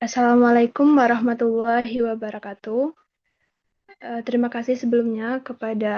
Assalamualaikum warahmatullahi wabarakatuh. Terima kasih sebelumnya kepada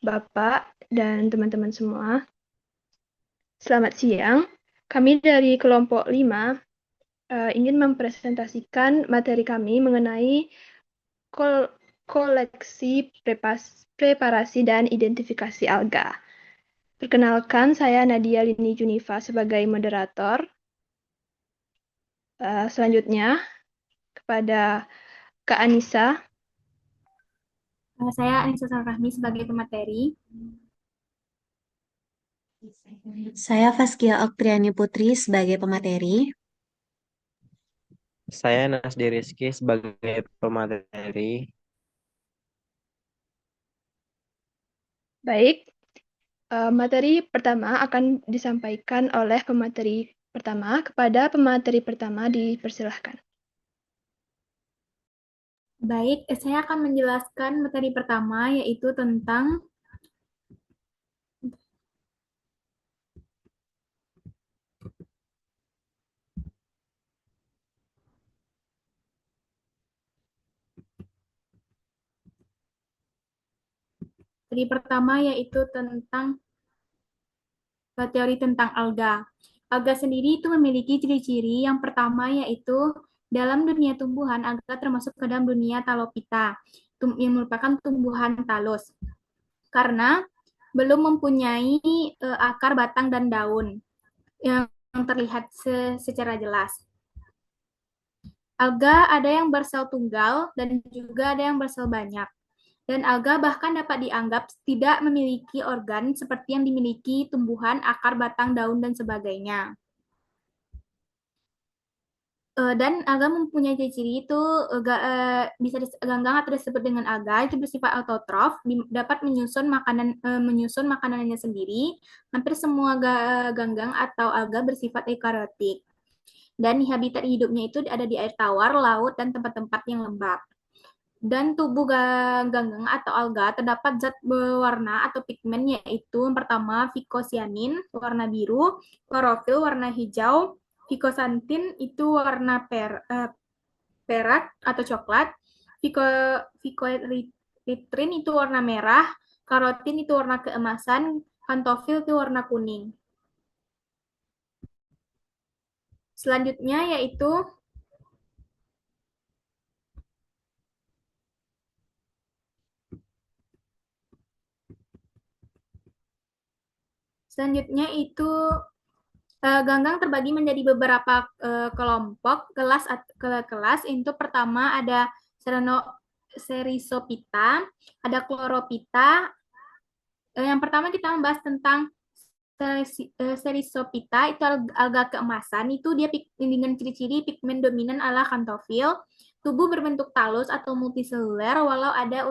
Bapak dan teman-teman semua. Selamat siang. Kami dari kelompok 5 ingin mempresentasikan materi kami mengenai koleksi preparasi dan identifikasi alga. Perkenalkan, saya Nadia Lini Junifa sebagai moderator. Selanjutnya, kepada Kak Anissa. Saya Anissa Rahmi sebagai pemateri. Saya Faskia Oktriani Putri sebagai pemateri. Saya Nasdi Rizky sebagai pemateri. Baik, materi pertama akan disampaikan oleh pemateri pertama. Kepada pemateri pertama dipersilahkan. Baik, saya akan menjelaskan materi pertama yaitu tentang teori tentang alga. Alga sendiri itu memiliki ciri-ciri. Yang pertama yaitu dalam dunia tumbuhan, alga termasuk ke dalam dunia Talophyta, yang merupakan tumbuhan talus. Karena belum mempunyai akar, batang, dan daun yang terlihat secara jelas. Alga ada yang bersel tunggal dan juga ada yang bersel banyak. Dan alga bahkan dapat dianggap tidak memiliki organ seperti yang dimiliki tumbuhan, akar, batang, daun, dan sebagainya. Dan alga mempunyai ciri-ciri itu bisa ganggang atau disebut dengan alga itu bersifat autotrof, dapat menyusun makanannya sendiri. Hampir semua ganggang atau alga bersifat eukariotik. Dan habitat hidupnya itu ada di air tawar, laut, dan tempat-tempat yang lembab. Dan tubuh ganggang atau alga terdapat zat berwarna atau pigmen yaitu yang pertama vicocyanin warna biru, klorofil warna hijau, vicoxanthin itu warna perak atau coklat, vicoerythrin itu warna merah, karotin itu warna keemasan, xanthofil itu warna kuning. Selanjutnya yaitu Selanjutnya itu ganggang terbagi menjadi beberapa kelompok kelas. Untuk pertama ada Sericophyta, ada Chlorophyta. Yang pertama kita membahas tentang Sericophyta, itu alga keemasan. Itu dia dengan ciri-ciri pigmen dominan ala xanthofil, tubuh berbentuk talus atau multiseluler walau ada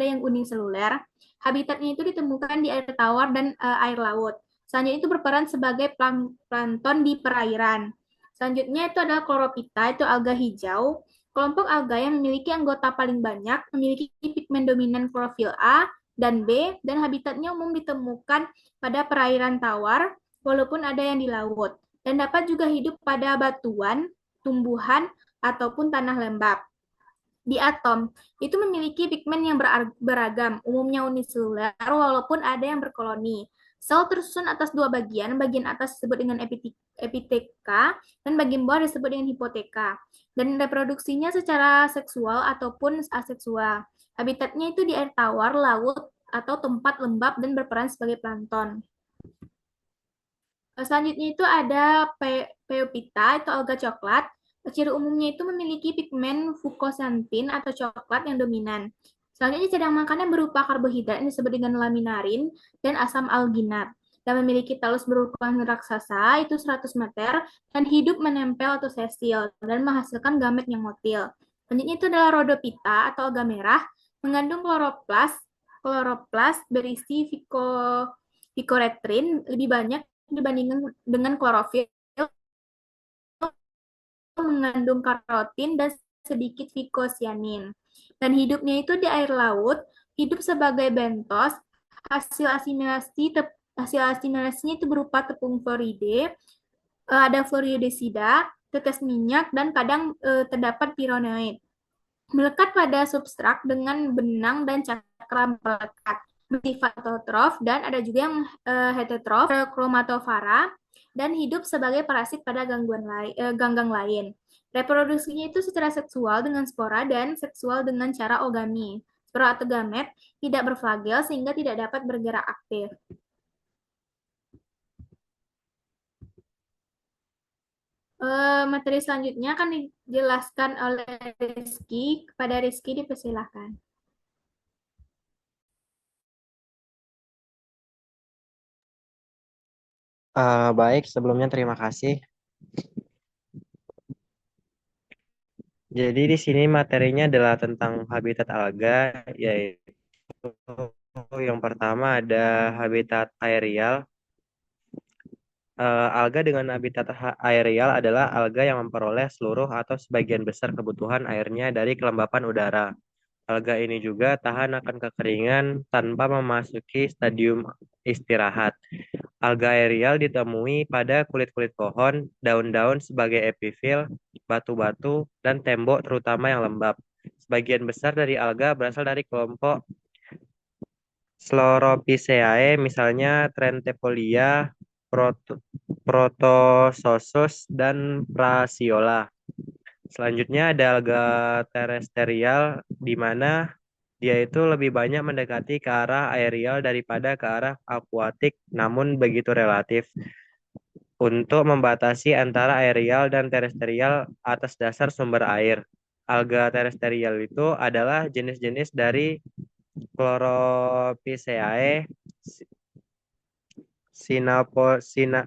yang uniseluler. Habitatnya itu ditemukan di air tawar dan air laut. Selanjutnya itu berperan sebagai plankton di perairan. Selanjutnya itu adalah Chlorophyta, itu alga hijau. Kelompok alga yang memiliki anggota paling banyak memiliki pigmen dominan klorofil A dan B, dan habitatnya umum ditemukan pada perairan tawar, walaupun ada yang di laut, dan dapat juga hidup pada batuan, tumbuhan, ataupun tanah lembab. Di atom, itu memiliki pigmen yang beragam, umumnya uniseluler, walaupun ada yang berkoloni. Sel tersusun atas dua bagian, bagian atas disebut dengan epiteka, dan bagian bawah disebut dengan hipoteka. Dan reproduksinya secara seksual ataupun aseksual. Habitatnya itu di air tawar, laut, atau tempat lembab dan berperan sebagai plankton. Selanjutnya itu ada Pheophyta, itu alga coklat. Ciri umumnya itu memiliki pigmen fucosanthin atau coklat yang dominan. Selanjutnya cadang makannya berupa karbohidrat yang disebut dengan laminarin dan asam alginat. Dan memiliki talus berukuran raksasa, itu 100 meter, dan hidup menempel atau sesil, dan menghasilkan gamet yang motil. Selanjutnya itu adalah Rhodophyta atau alga merah, mengandung kloroplast berisi vicoretrin lebih banyak dibandingkan dengan klorofil, mengandung karotin dan sedikit vicocyanin. Dan hidupnya itu di air laut, hidup sebagai bentos. Hasil asimilasinya itu berupa tepung fluoride, ada fluoridesida, tetes minyak, dan kadang terdapat pironoid. Melekat pada substrat dengan benang dan cakra melekat. Bersifat autotrof dan ada juga yang heterotrof, chromatovara, dan hidup sebagai parasit pada ganggang lain. Reproduksinya itu secara seksual dengan spora dan seksual dengan cara ogami. Spora atau gamet tidak berflagel sehingga tidak dapat bergerak aktif. Materi selanjutnya akan dijelaskan oleh Rizky. Kepada Rizky dipersilahkan. Baik, sebelumnya terima kasih. Jadi di sini materinya adalah tentang habitat alga, yaitu yang pertama ada habitat aerial. Alga dengan habitat aerial adalah alga yang memperoleh seluruh atau sebagian besar kebutuhan airnya dari kelembapan udara. Alga ini juga tahan akan kekeringan tanpa memasuki stadium istirahat. Alga aerial ditemui pada kulit-kulit pohon, daun-daun sebagai epifil, batu-batu, dan tembok terutama yang lembab. Sebagian besar dari alga berasal dari kelompok Sclerophyceae, misalnya Trentepolia, Protozosus, dan Phraciola. Selanjutnya ada alga terestrial, di mana dia itu lebih banyak mendekati ke arah aerial daripada ke arah akuatik, namun begitu relatif untuk membatasi antara aerial dan terestrial atas dasar sumber air. Alga terestrial itu adalah jenis-jenis dari Chlorophyceae, Sinapo, Sina,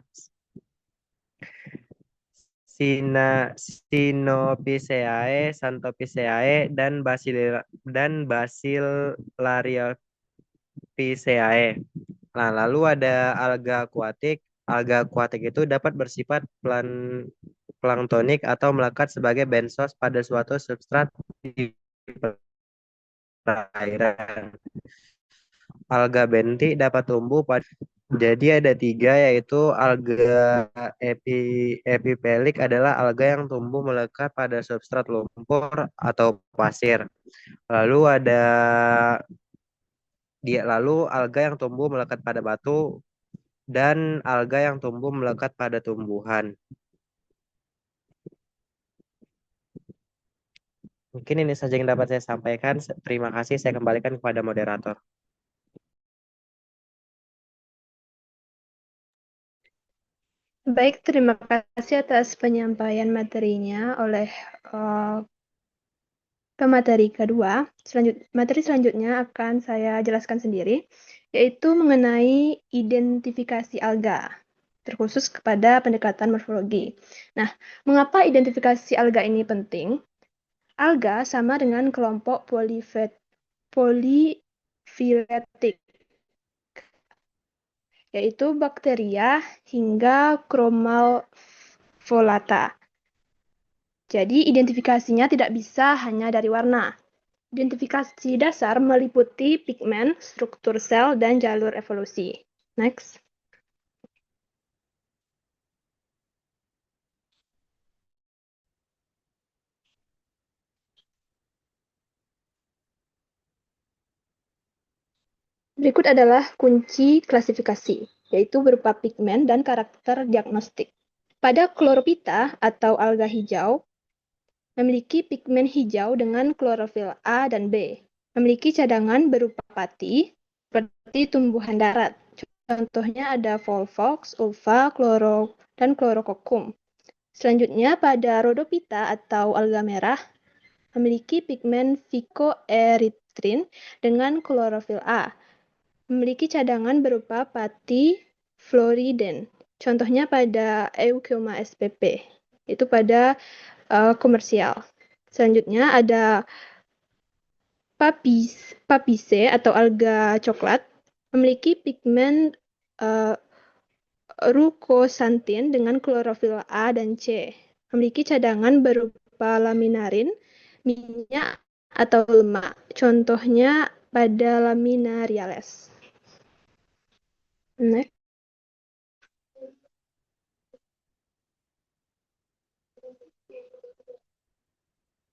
Sina, Sinophyceae, Xanthophyceae, dan Bacillariophyceae. Nah, lalu ada alga akuatik. Alga akuatik itu dapat bersifat planktonik atau melekat sebagai bensos pada suatu substrat di perairan. Alga benti dapat tumbuh pada. Jadi ada tiga, yaitu alga epipelik adalah alga yang tumbuh melekat pada substrat lumpur atau pasir. Lalu ada lalu alga yang tumbuh melekat pada batu dan alga yang tumbuh melekat pada tumbuhan. Mungkin ini saja yang dapat saya sampaikan. Terima kasih. Saya kembalikan kepada moderator. Baik, terima kasih atas penyampaian materinya oleh pemateri kedua. Materi selanjutnya akan saya jelaskan sendiri, yaitu mengenai identifikasi alga, terkhusus kepada pendekatan morfologi. Nah, mengapa identifikasi alga ini penting? Alga sama dengan kelompok polyphyletic, yaitu bakteria hingga chromalvolata. Jadi identifikasinya tidak bisa hanya dari warna. Identifikasi dasar meliputi pigmen, struktur sel, dan jalur evolusi. Next. Berikut adalah kunci klasifikasi, yaitu berupa pigmen dan karakter diagnostik. Pada chlorophyta atau alga hijau, memiliki pigmen hijau dengan klorofil A dan B. Memiliki cadangan berupa pati, seperti tumbuhan darat. Contohnya ada Volvox, Ulva, dan Chlorococcum. Selanjutnya pada Rhodophyta atau alga merah, memiliki pigmen phycoerythrin dengan klorofil A. Memiliki cadangan berupa pati floriden. Contohnya pada Eucheuma spp, itu pada komersial. Selanjutnya ada papice atau alga coklat, memiliki pigmen rucoxanthin dengan klorofil A dan C. Memiliki cadangan berupa laminarin, minyak, atau lemak. Contohnya pada Laminariales. Next.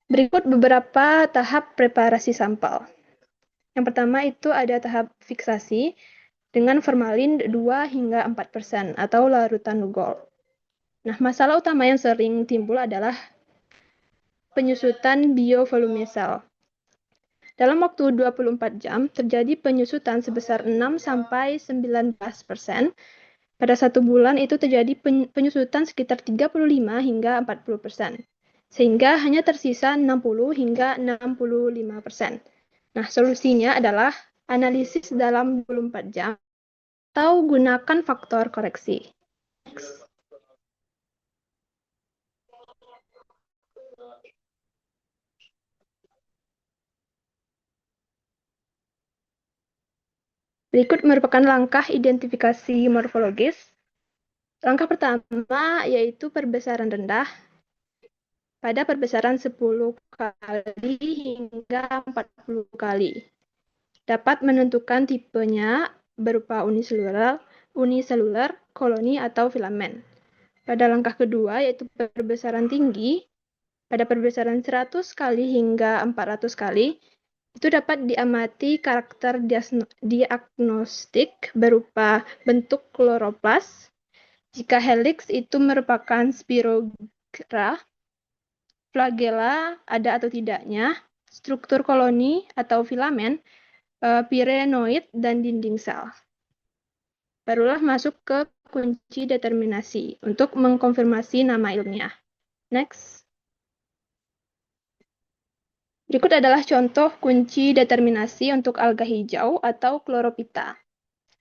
Berikut beberapa tahap preparasi sampel. Yang pertama itu ada tahap fiksasi dengan formalin 2 hingga 4% atau larutan gold. Nah, masalah utama yang sering timbul adalah penyusutan biovolume sel. Dalam waktu 24 jam, terjadi penyusutan sebesar 6-19%. Pada 1 bulan itu terjadi penyusutan sekitar 35 hingga 40%. Sehingga hanya tersisa 60 hingga 65%. Nah, solusinya adalah analisis dalam 24 jam atau gunakan faktor koreksi. Next. Berikut merupakan langkah identifikasi morfologis. Langkah pertama yaitu perbesaran rendah pada perbesaran 10 kali hingga 40 kali. Dapat menentukan tipenya berupa uniseluler, koloni, atau filamen. Pada langkah kedua yaitu perbesaran tinggi pada perbesaran 100 kali hingga 400 kali, itu dapat diamati karakter diagnostik berupa bentuk kloroplas. Jika helix itu merupakan spirogyra, flagella ada atau tidaknya, struktur koloni atau filamen, pirenoid, dan dinding sel. Barulah masuk ke kunci determinasi untuk mengkonfirmasi nama ilmiah. Next. Berikut adalah contoh kunci determinasi untuk alga hijau atau Chlorophyta.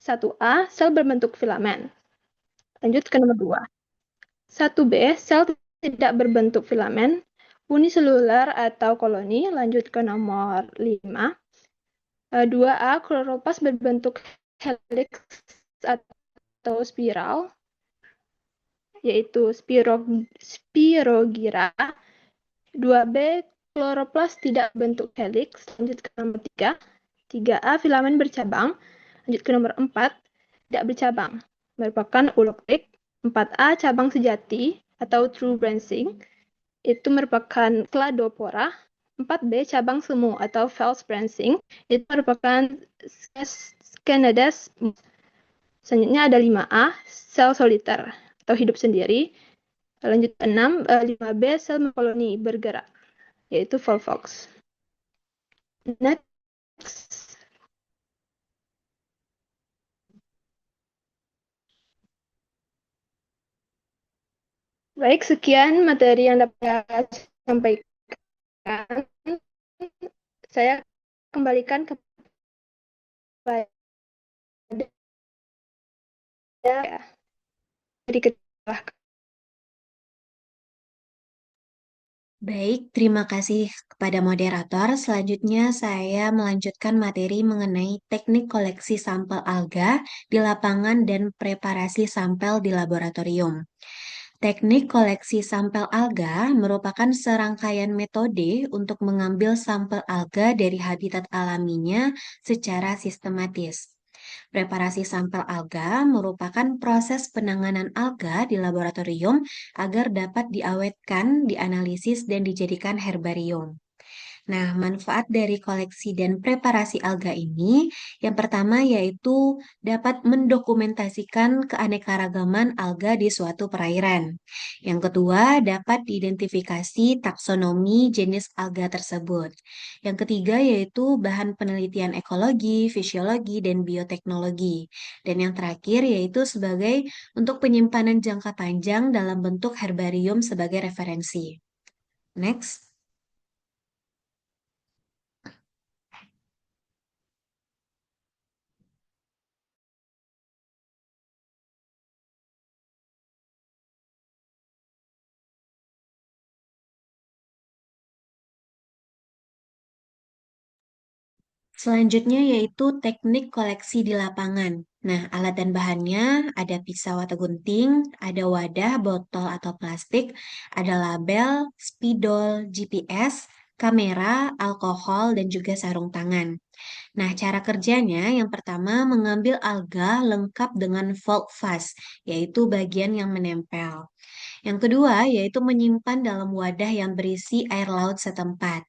1A, sel berbentuk filamen. Lanjut ke nomor 2. 1B, sel tidak berbentuk filamen, uniseluler atau koloni. Lanjut ke nomor 5. 2A, kloroplas berbentuk helix atau spiral, yaitu spirogyra. 2B, kloroplas tidak bentuk helix. Lanjut ke nomor 3. 3A, filamen bercabang. Lanjut ke nomor 4, tidak bercabang. Merupakan uloklik. 4A, cabang sejati atau true branching. Itu merupakan cladopora. 4B, cabang semu atau false branching. Itu merupakan Scenedus. Selanjutnya ada 5A, sel soliter atau hidup sendiri. Lanjut ke 6, 5B, sel koloni bergerak, yaitu Volvox. Next. Baik, sekian materi yang dapat saya sampaikan. Saya kembalikan kepada Baik, terima kasih kepada moderator. Selanjutnya saya melanjutkan materi mengenai teknik koleksi sampel alga di lapangan dan preparasi sampel di laboratorium. Teknik koleksi sampel alga merupakan serangkaian metode untuk mengambil sampel alga dari habitat alaminya secara sistematis. Preparasi sampel alga merupakan proses penanganan alga di laboratorium agar dapat diawetkan, dianalisis, dan dijadikan herbarium. Nah, manfaat dari koleksi dan preparasi alga ini, yang pertama yaitu dapat mendokumentasikan keanekaragaman alga di suatu perairan. Yang kedua, dapat diidentifikasi taksonomi jenis alga tersebut. Yang ketiga yaitu bahan penelitian ekologi, fisiologi, dan bioteknologi. Dan yang terakhir yaitu sebagai untuk penyimpanan jangka panjang dalam bentuk herbarium sebagai referensi. Next. Selanjutnya yaitu teknik koleksi di lapangan. Nah, alat dan bahannya ada pisau atau gunting, ada wadah, botol atau plastik, ada label, spidol, GPS, kamera, alkohol, dan juga sarung tangan. Nah, cara kerjanya yang pertama mengambil alga lengkap dengan volt fuzz, yaitu bagian yang menempel. Yang kedua, yaitu menyimpan dalam wadah yang berisi air laut setempat.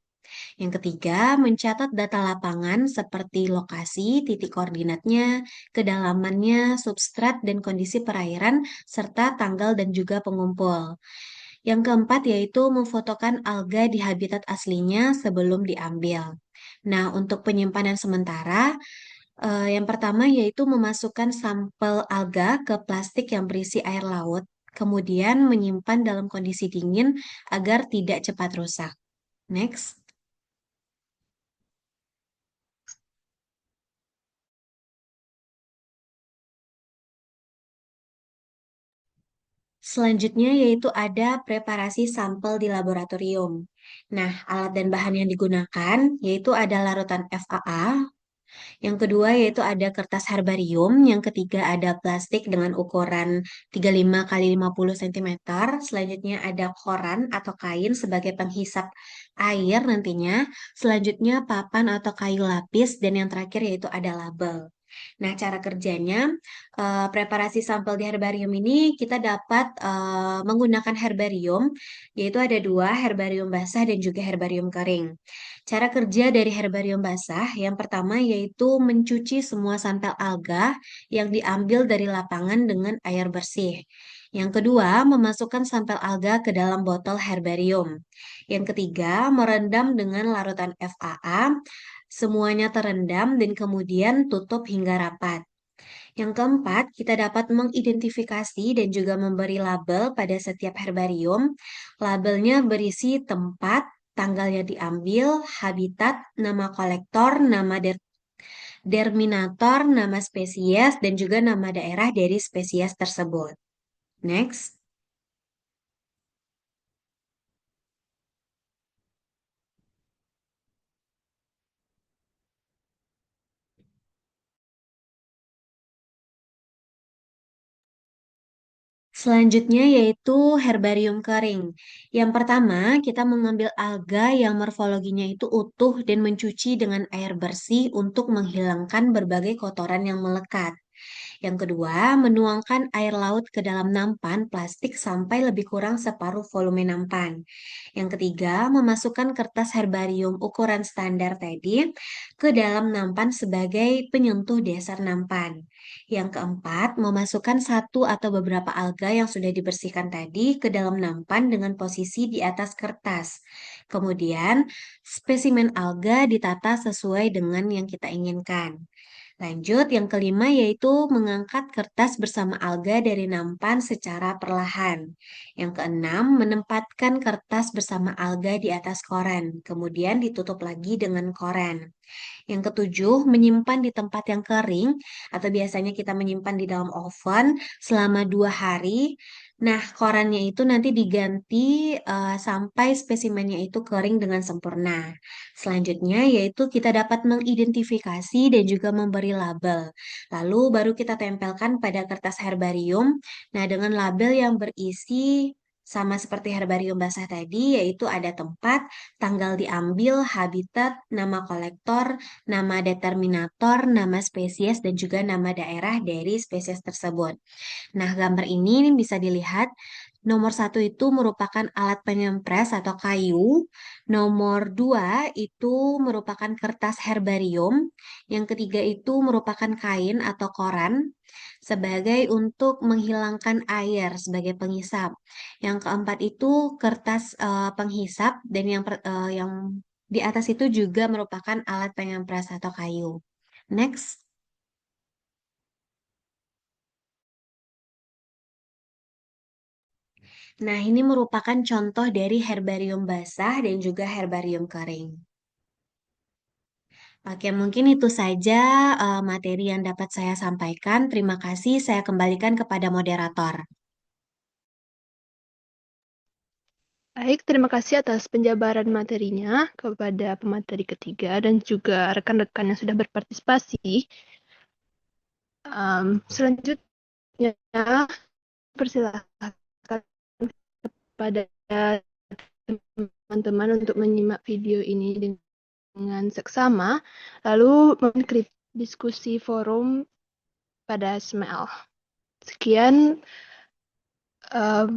Yang ketiga, mencatat data lapangan seperti lokasi, titik koordinatnya, kedalamannya, substrat, dan kondisi perairan, serta tanggal dan juga pengumpul. Yang keempat, yaitu memfotokan alga di habitat aslinya sebelum diambil. Nah, untuk penyimpanan sementara, yang pertama yaitu memasukkan sampel alga ke plastik yang berisi air laut, kemudian menyimpan dalam kondisi dingin agar tidak cepat rusak. Next. Selanjutnya yaitu ada preparasi sampel di laboratorium. Nah, alat dan bahan yang digunakan yaitu ada larutan FAA, yang kedua yaitu ada kertas herbarium, yang ketiga ada plastik dengan ukuran 35 kali 50 cm, selanjutnya ada koran atau kain sebagai penghisap air nantinya, selanjutnya papan atau kayu lapis, dan yang terakhir yaitu ada label. Nah, cara kerjanya, preparasi sampel di herbarium ini kita dapat menggunakan herbarium, yaitu ada dua, herbarium basah dan juga herbarium kering. Cara kerja dari herbarium basah, yang pertama yaitu mencuci semua sampel alga yang diambil dari lapangan dengan air bersih. Yang kedua, memasukkan sampel alga ke dalam botol herbarium. Yang ketiga, merendam dengan larutan FAA. Semuanya terendam dan kemudian tutup hingga rapat. Yang keempat, kita dapat mengidentifikasi dan juga memberi label pada setiap herbarium. Labelnya berisi tempat, tanggalnya diambil, habitat, nama kolektor, nama derminator, nama spesies, dan juga nama daerah dari spesies tersebut. Next. Selanjutnya yaitu herbarium kering. Yang pertama, kita mengambil alga yang morfologinya itu utuh dan mencuci dengan air bersih untuk menghilangkan berbagai kotoran yang melekat. Yang kedua, menuangkan air laut ke dalam nampan plastik sampai lebih kurang separuh volume nampan. Yang ketiga, memasukkan kertas herbarium ukuran standar tadi ke dalam nampan sebagai penyentuh dasar nampan. Yang keempat, memasukkan satu atau beberapa alga yang sudah dibersihkan tadi ke dalam nampan dengan posisi di atas kertas. Kemudian, spesimen alga ditata sesuai dengan yang kita inginkan. Lanjut, yang kelima yaitu mengangkat kertas bersama alga dari nampan secara perlahan. Yang keenam, menempatkan kertas bersama alga di atas koran, kemudian ditutup lagi dengan koran. Yang ketujuh, menyimpan di tempat yang kering, atau biasanya kita menyimpan di dalam oven selama 2 hari. Nah, korannya itu nanti diganti sampai spesimennya itu kering dengan sempurna. Selanjutnya, yaitu kita dapat mengidentifikasi dan juga memberi label. Lalu baru kita tempelkan pada kertas herbarium. Nah, dengan label yang berisi sama seperti herbarium basah tadi, yaitu ada tempat, tanggal diambil, habitat, nama kolektor, nama determinator, nama spesies, dan juga nama daerah dari spesies tersebut. Nah, gambar ini bisa dilihat. Nomor 1 itu merupakan alat penyempres atau kayu. Nomor 2 itu merupakan kertas herbarium. Yang ketiga itu merupakan kain atau koran sebagai untuk menghilangkan air sebagai penghisap. Yang keempat itu kertas penghisap, dan yang di atas itu juga merupakan alat penyempres atau kayu. Next. Nah, ini merupakan contoh dari herbarium basah dan juga herbarium kering. Oke, mungkin itu saja materi yang dapat saya sampaikan. Terima kasih, saya kembalikan kepada moderator. Baik, terima kasih atas penjabaran materinya kepada pemateri ketiga dan juga rekan-rekan yang sudah berpartisipasi. Selanjutnya, persilahkan kepada teman-teman untuk menyimak video ini dengan seksama, lalu mengikuti diskusi forum pada SML. Sekian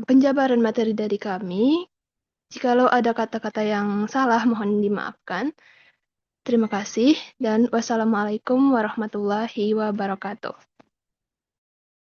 penjabaran materi dari kami. Jikalau ada kata-kata yang salah, mohon dimaafkan. Terima kasih dan wassalamualaikum warahmatullahi wabarakatuh.